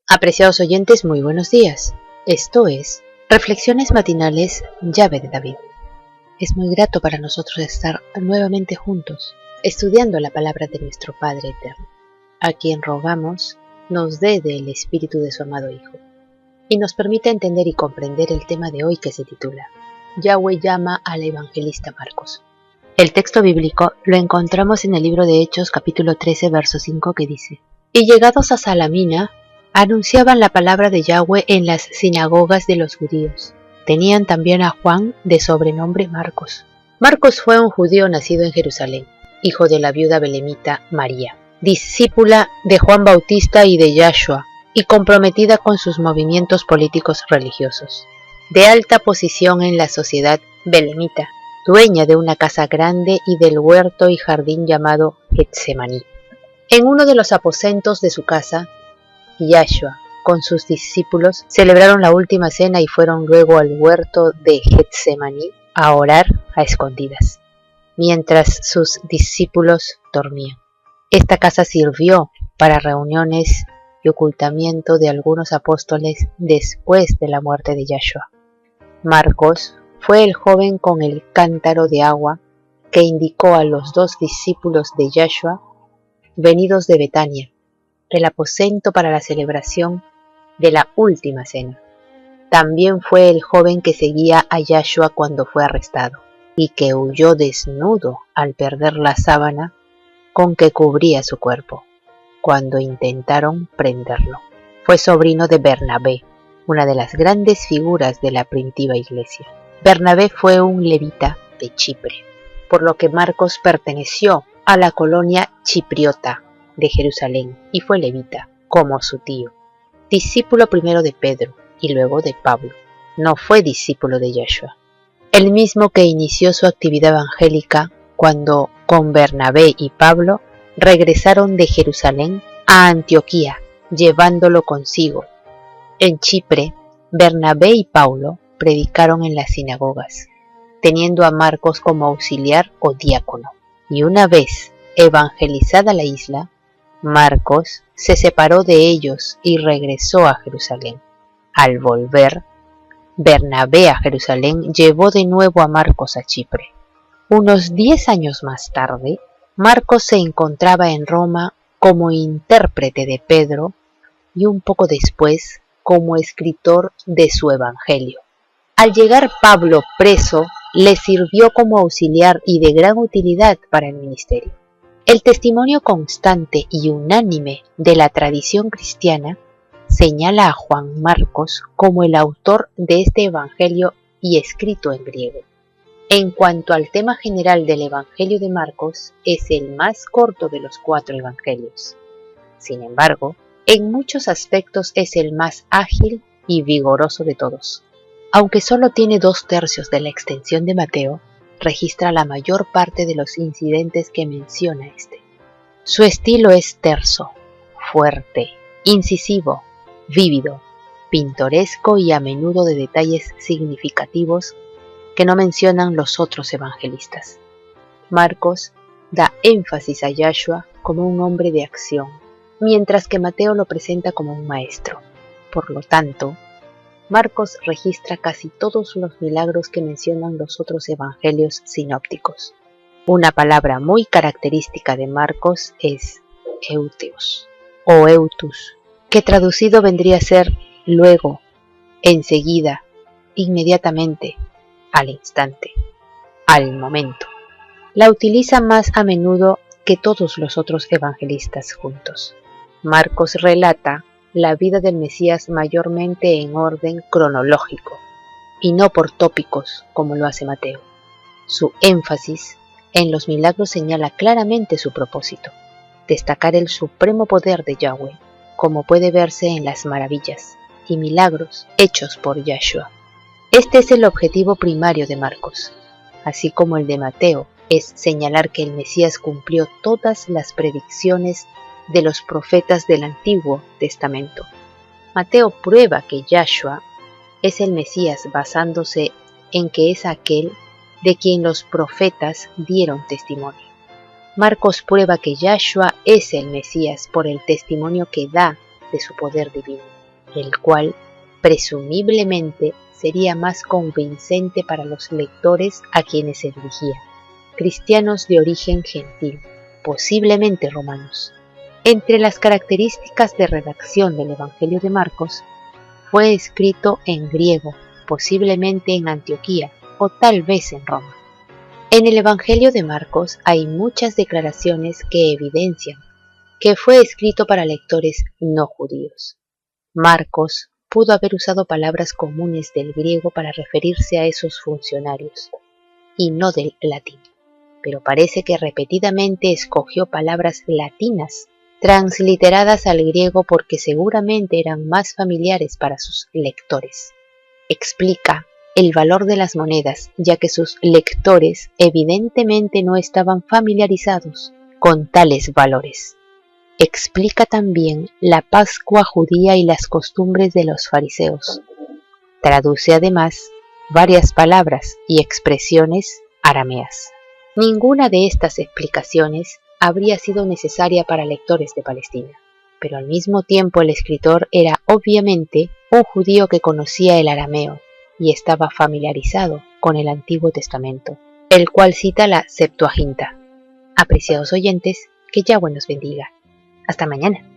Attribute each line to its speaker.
Speaker 1: Apreciados oyentes, muy buenos días. Esto es Reflexiones Matinales Llave de David. Es muy grato para nosotros estar nuevamente juntos, estudiando la palabra de nuestro Padre Eterno, a quien rogamos nos dé del Espíritu de su amado Hijo, y nos permita entender y comprender el tema de hoy que se titula Yahweh llama al evangelista Marcos. El texto bíblico lo encontramos en el libro de Hechos capítulo 13 verso 5 que dice: Y llegados a Salamina, anunciaban la palabra de Yahweh en las sinagogas de los judíos. Tenían también a Juan, de sobrenombre Marcos. Marcos fue un judío nacido en Jerusalén, hijo de la viuda belemita María, discípula de Juan Bautista y de Yahshua, y comprometida con sus movimientos políticos religiosos. De alta posición en la sociedad belemita, dueña de una casa grande y del huerto y jardín llamado Getsemaní. En uno de los aposentos de su casa, Yahshua con sus discípulos celebraron la última cena y fueron luego al huerto de Getsemaní a orar a escondidas, mientras sus discípulos dormían. Esta casa sirvió para reuniones y ocultamiento de algunos apóstoles después de la muerte de Yahshua. Marcos fue el joven con el cántaro de agua que indicó a los dos discípulos de Yahshua venidos de Betania, el aposento para la celebración de la última cena. También fue el joven que seguía a Yahshua cuando fue arrestado y que huyó desnudo al perder la sábana con que cubría su cuerpo cuando intentaron prenderlo. Fue sobrino de Bernabé, una de las grandes figuras de la primitiva iglesia. Bernabé fue un levita de Chipre, por lo que Marcos perteneció a la colonia chipriota de Jerusalén y fue levita, como su tío, discípulo primero de Pedro y luego de Pablo. No fue discípulo de Yahshua, el mismo que inició su actividad evangélica cuando con Bernabé y Pablo regresaron de Jerusalén a Antioquía, llevándolo consigo. En Chipre, Bernabé y Pablo predicaron en las sinagogas, teniendo a Marcos como auxiliar o diácono. Y una vez evangelizada la isla, Marcos se separó de ellos y regresó a Jerusalén. Al volver, Bernabé a Jerusalén llevó de nuevo a Marcos a Chipre. Unos 10 años más tarde, Marcos se encontraba en Roma como intérprete de Pedro y un poco después como escritor de su evangelio. Al llegar Pablo preso, le sirvió como auxiliar y de gran utilidad para el ministerio. El testimonio constante y unánime de la tradición cristiana señala a Juan Marcos como el autor de este evangelio y escrito en griego. En cuanto al tema general del evangelio de Marcos, es el más corto de los 4 evangelios. Sin embargo, en muchos aspectos es el más ágil y vigoroso de todos. Aunque solo tiene 2/3 de la extensión de Mateo, registra la mayor parte de los incidentes que menciona este. Su estilo es terso, fuerte, incisivo, vívido, pintoresco y a menudo de detalles significativos que no mencionan los otros evangelistas. Marcos da énfasis a Yahshua como un hombre de acción, mientras que Mateo lo presenta como un maestro. Por lo tanto, Marcos registra casi todos los milagros que mencionan los otros evangelios sinópticos. Una palabra muy característica de Marcos es euteos o eutus, que traducido vendría a ser luego, enseguida, inmediatamente, al instante, al momento. La utiliza más a menudo que todos los otros evangelistas juntos. Marcos relata la vida del Mesías mayormente en orden cronológico y no por tópicos como lo hace Mateo. Su énfasis en los milagros señala claramente su propósito: destacar el supremo poder de Yahweh, como puede verse en las maravillas y milagros hechos por Yahshua. Este es el objetivo primario de Marcos, así como el de Mateo es señalar que el Mesías cumplió todas las predicciones de los profetas del Antiguo Testamento. Mateo prueba que Yahshua es el Mesías basándose en que es aquel de quien los profetas dieron testimonio. Marcos prueba que Yahshua es el Mesías por el testimonio que da de su poder divino, el cual presumiblemente sería más convincente para los lectores a quienes se dirigía, cristianos de origen gentil, posiblemente romanos. Entre las características de redacción del Evangelio de Marcos, fue escrito en griego, posiblemente en Antioquía o tal vez en Roma. En el Evangelio de Marcos hay muchas declaraciones que evidencian que fue escrito para lectores no judíos. Marcos pudo haber usado palabras comunes del griego para referirse a esos funcionarios, y no del latín, pero parece que repetidamente escogió palabras latinas, transliteradas al griego porque seguramente eran más familiares para sus lectores. Explica el valor de las monedas, ya que sus lectores evidentemente no estaban familiarizados con tales valores. Explica también la Pascua judía y las costumbres de los fariseos. Traduce además varias palabras y expresiones arameas. Ninguna de estas explicaciones habría sido necesaria para lectores de Palestina, pero al mismo tiempo el escritor era obviamente un judío que conocía el arameo y estaba familiarizado con el Antiguo Testamento, el cual cita la Septuaginta. Apreciados oyentes, que Yahweh nos bendiga. Hasta mañana.